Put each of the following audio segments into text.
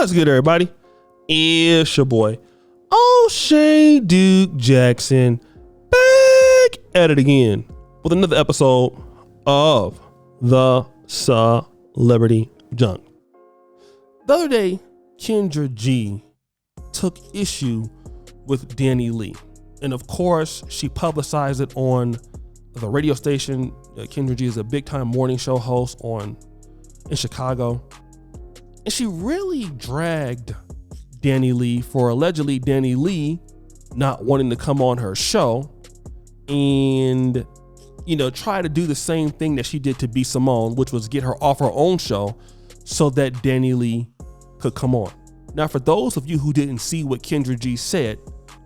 What's good, everybody? It's your boy, O'Shea Duke Jackson, back at it again with another episode of the Celebrity Junk. The other day, Kendra G took issue with Danny Lee. And of course, she publicized it on the radio station. Kendra G is a big time morning show host in Chicago. And she really dragged Danny Lee for allegedly Danny Lee not wanting to come on her show and, try to do the same thing that she did to B. Simone, which was get her off her own show so that Danny Lee could come on. Now, for those of you who didn't see what Kendra G said,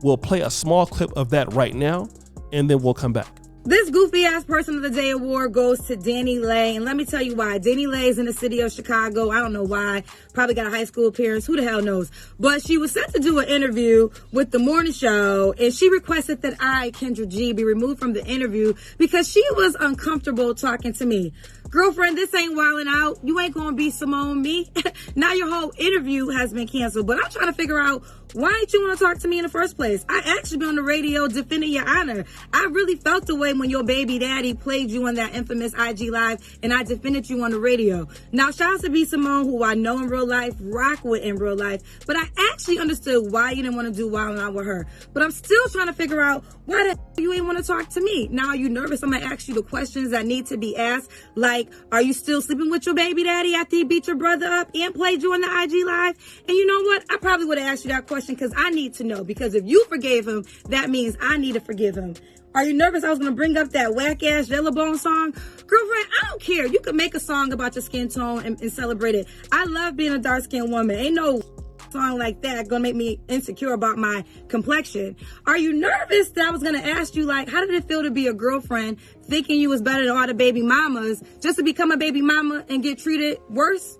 we'll play a small clip of that right now, and then we'll come back. This goofy ass person of the day award goes to Danny Lay, and let me tell you why. Danny Lay is in the city of Chicago. I don't know why. Probably got a high school appearance. Who the hell knows? But she was set to do an interview with the morning show, and she requested that I, Kendra G, be removed from the interview because she was uncomfortable talking to me. Girlfriend, this ain't wilding out. You ain't gonna be Simone me. Now your whole interview has been canceled, but I'm trying to figure out why didn't you want to talk to me in the first place? I actually been on the radio defending your honor. I really felt the way when your baby daddy played you on that infamous IG Live and I defended you on the radio. Now, shout out to B. Simone, who I know in real life, rock with in real life, but I actually understood why you didn't want to do Wild 'N Out with her. But I'm still trying to figure out why the hell you ain't want to talk to me. Now, are you nervous? I'm going to ask you the questions that need to be asked. Like, are you still sleeping with your baby daddy after he beat your brother up and played you on the IG Live? And you know what? I probably would have asked you that question because I need to know. Because if you forgave him, that means I need to forgive him. Are you nervous I was going to bring up that whack-ass Yellowbone song? Girlfriend, I don't care. You can make a song about your skin tone and celebrate it. I love being a dark-skinned woman. Ain't no song like that gonna make me insecure about my complexion. Are you nervous that I was gonna ask you, like, how did it feel to be a girlfriend thinking you was better than all the baby mamas just to become a baby mama and get treated worse?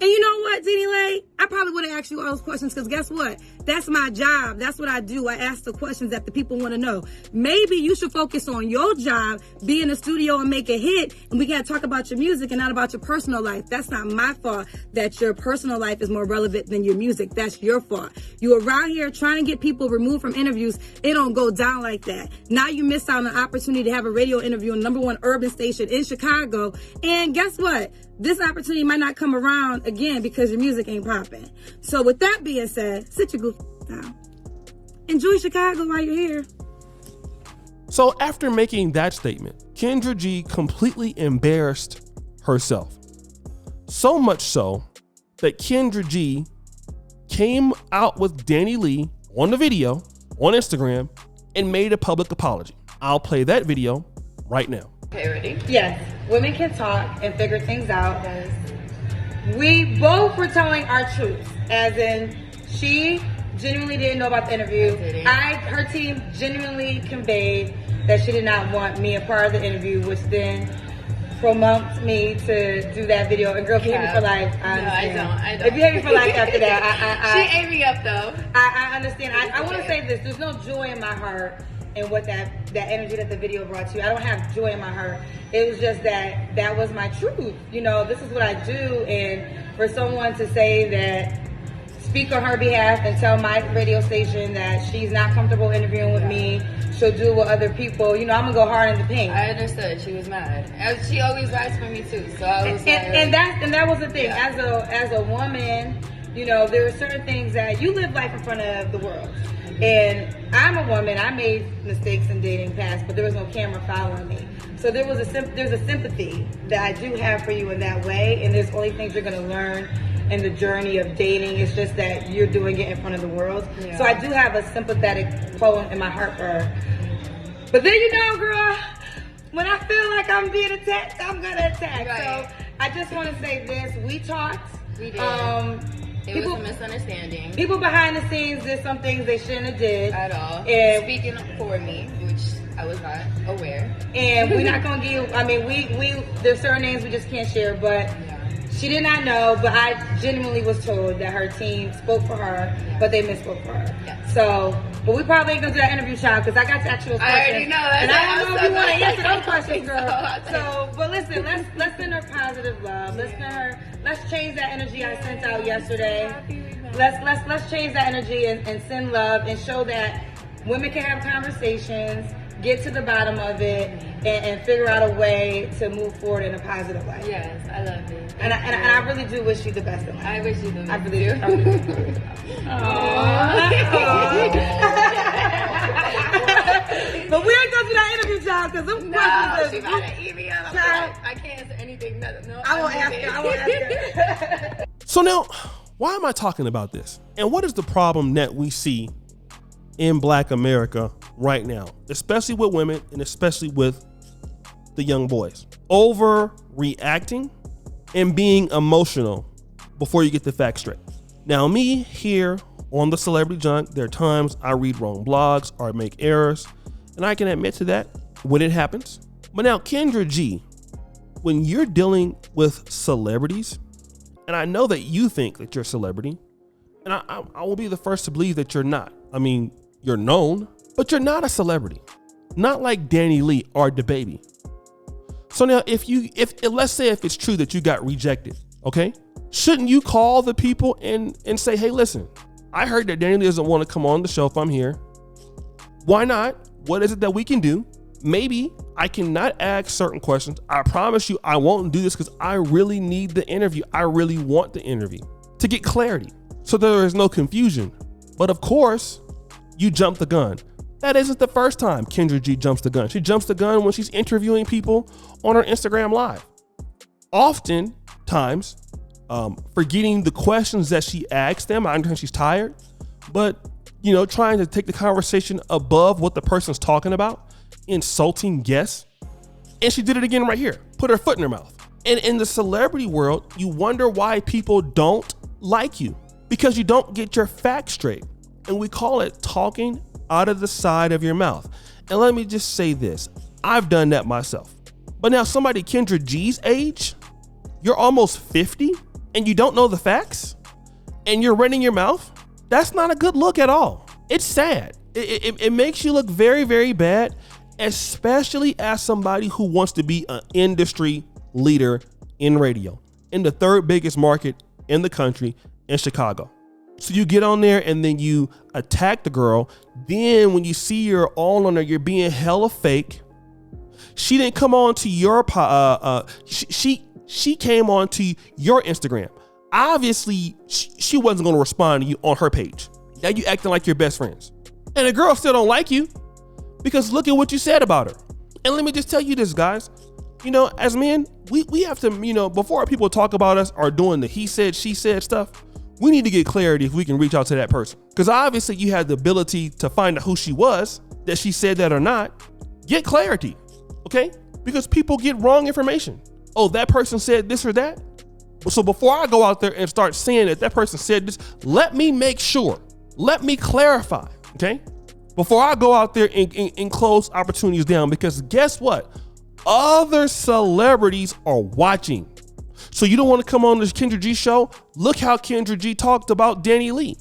And you know what, Danny Lay? I probably would have asked you all those questions because guess what? That's my job. That's what I do. I ask the questions that the people want to know. Maybe you should focus on your job, be in the studio and make a hit, and we got to talk about your music and not about your personal life. That's not my fault that your personal life is more relevant than your music. That's your fault. You around here trying to get people removed from interviews. It don't go down like that. Now you miss out on an opportunity to have a radio interview on #1 urban station in Chicago. And guess what? This opportunity might not come around again because your music ain't popping. So with that being said, sit your goofy down. Enjoy Chicago while you're here. So after making that statement, Kendra G completely embarrassed herself. So much so that Kendra G came out with Danny Lee on the video on Instagram and made a public apology. I'll play that video right now. Okay, ready? Yes, women can talk and figure things out. Yes. We both were telling our truths, as in she genuinely didn't know about the interview. Her team genuinely conveyed that she did not want me a part of the interview, which then prompted me to do that video. And girl, if you hate me for life, I understand. No, I don't. If you hate me for life after that, She ate me up though. I understand. I want to say this: there's no joy in my heart in what that energy that the video brought to you. I don't have joy in my heart. It was just that was my truth. This is what I do, and for someone to say that, speak on her behalf and tell my radio station that she's not comfortable interviewing with me, she'll do it with other people, I'm gonna go hard in the paint. I understood. She was mad. She always lies for me too. So I was and that was the thing. Yeah. As a woman, there are certain things that you live life in front of the world. And I'm a woman. I made mistakes in dating past, but there was no camera following me. So there's a sympathy that I do have for you in that way. And there's only things you're going to learn in the journey of dating. It's just that you're doing it in front of the world. Yeah. So I do have a sympathetic pull in my heart for her. But then girl, when I feel like I'm being attacked, I'm going to attack. Right. So I just want to say this. We talked. We did. It was a misunderstanding. People behind the scenes did some things they shouldn't have did. At all. And speaking for me, which I was not aware. And we're not going to give, there's certain names we just can't share, but she did not know, but I genuinely was told that her team spoke for her, but they misspoke for her. Yes. So, but we probably ain't going to do that interview, child, because I got to ask you those questions. I already know. And I don't know if you want to answer those questions, girl. So, but listen, let's send her positive love. Let's change that energy I sent out yesterday. Let's change that energy and send love and show that women can have conversations, get to the bottom of it, and figure out a way to move forward in a positive way. Yes, I love it. And I really do wish you the best in life. I wish you the best. I really do. But we ain't gonna do that interview, child, because them questions she about to eat me up. I can't answer anything. No, I won't ask her. So now, why am I talking about this? And what is the problem that we see in Black America right now, especially with women and especially with the young boys? Overreacting and being emotional before you get the facts straight. Now, me here on the Celebrity Junk, there are times I read wrong blogs or make errors, and I can admit to that when it happens. But now, Kendra G, when you're dealing with celebrities, and I know that you think that you're a celebrity, and I will be the first to believe that you're not. I mean, you're known, but you're not a celebrity. Not like Danny Lee or DaBaby. So now, if let's say if it's true that you got rejected, okay? Shouldn't you call the people and say, hey, listen, I heard that Danny Lee doesn't want to come on the show if I'm here. Why not? What is it that we can do? Maybe I cannot ask certain questions. I promise you I won't do this because I really need the interview. I really want the interview to get clarity so there is no confusion. But of course, you jump the gun. That isn't the first time Kendra G jumps the gun. She jumps the gun when she's interviewing people on her Instagram Live. Oftentimes, forgetting the questions that she asks them. I understand she's tired, but trying to take the conversation above what the person's talking about, insulting guests. And she did it again right here. Put her foot in her mouth. And in the celebrity world, you wonder why people don't like you because you don't get your facts straight. And we call it talking out of the side of your mouth. And let me just say this. I've done that myself. But now somebody Kendra G's age, you're almost 50 and you don't know the facts and you're running your mouth. That's not a good look at all. It's sad. It makes you look very, very bad, especially as somebody who wants to be an industry leader in radio in the third biggest market in the country, in Chicago. So you get on there and then you attack the girl. Then when you see you're all on there, you're being hella fake. She didn't come on to your she came on to your Instagram. Obviously, she wasn't going to respond to you on her page. Now you acting like you're best friends. And the girl still don't like you because look at what you said about her. And let me just tell you this, guys. As men, we have to, before people talk about us or doing the he said, she said stuff, we need to get clarity if we can reach out to that person. Because obviously you had the ability to find out who she was, that she said that or not. Get clarity, okay? Because people get wrong information. Oh, that person said this or that? So before I go out there and start saying that person said this, let me make sure. Let me clarify, okay? Before I go out there and close opportunities down, because guess what? Other celebrities are watching. So you don't want to come on this Kendra G show? Look how Kendra G talked about Danny Lee.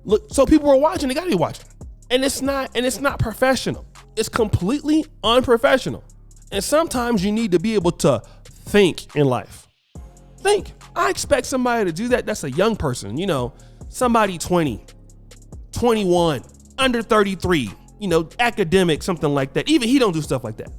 Look, so people are watching, they gotta be watching. And it's not professional. It's completely unprofessional. And sometimes you need to be able to think in life. Think. I expect somebody to do that. That's a young person, somebody 20, 21, under 33, academic, something like that. Even he don't do stuff like that.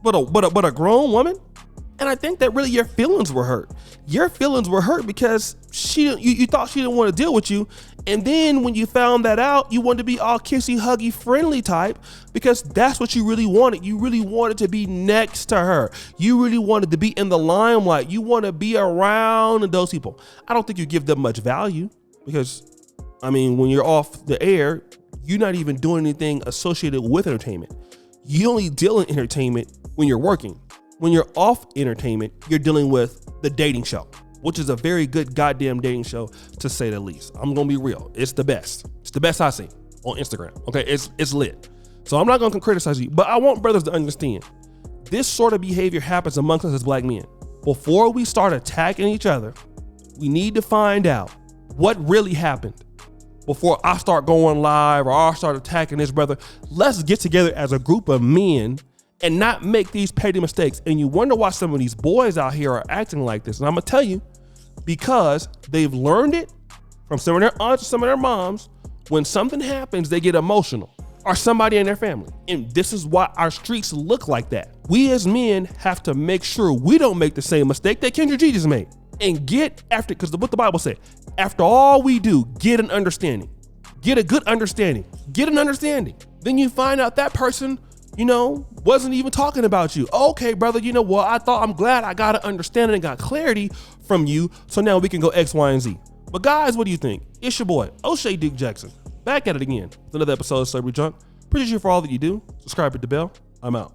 But a grown woman? And I think that really your feelings were hurt. Your feelings were hurt because you thought she didn't want to deal with you. And then when you found that out, you wanted to be all kissy, huggy, friendly type because that's what you really wanted. You really wanted to be next to her. You really wanted to be in the limelight. You want to be around those people. I don't think you give them much value because, when you're off the air, you're not even doing anything associated with entertainment. You only deal in entertainment when you're working. When you're off entertainment, you're dealing with the dating show, which is a very good goddamn dating show to say the least. I'm going to be real. It's the best. It's the best I see on Instagram. Okay. It's lit. So I'm not going to criticize you, but I want brothers to understand this sort of behavior happens amongst us as black men. Before we start attacking each other, we need to find out what really happened before I start going live or I start attacking this brother. Let's get together as a group of men and not make these petty mistakes. And you wonder why some of these boys out here are acting like this. And I'm going to tell you, because they've learned it from some of their aunts or some of their moms, when something happens, they get emotional, or somebody in their family. And this is why our streets look like that. We as men have to make sure we don't make the same mistake that Kendra G just made. And get after, because what the Bible said, after all we do, get an understanding. Get a good understanding. Get an understanding. Then you find out that person, wasn't even talking about you. Okay, brother, I'm glad I got an understanding and got clarity from you. So now we can go X, Y, and Z. But guys, what do you think? It's your boy, O'Shea Duke Jackson. Back at it again with another episode of Celebrity Junk. Appreciate you for all that you do. Subscribe, hit the bell. I'm out.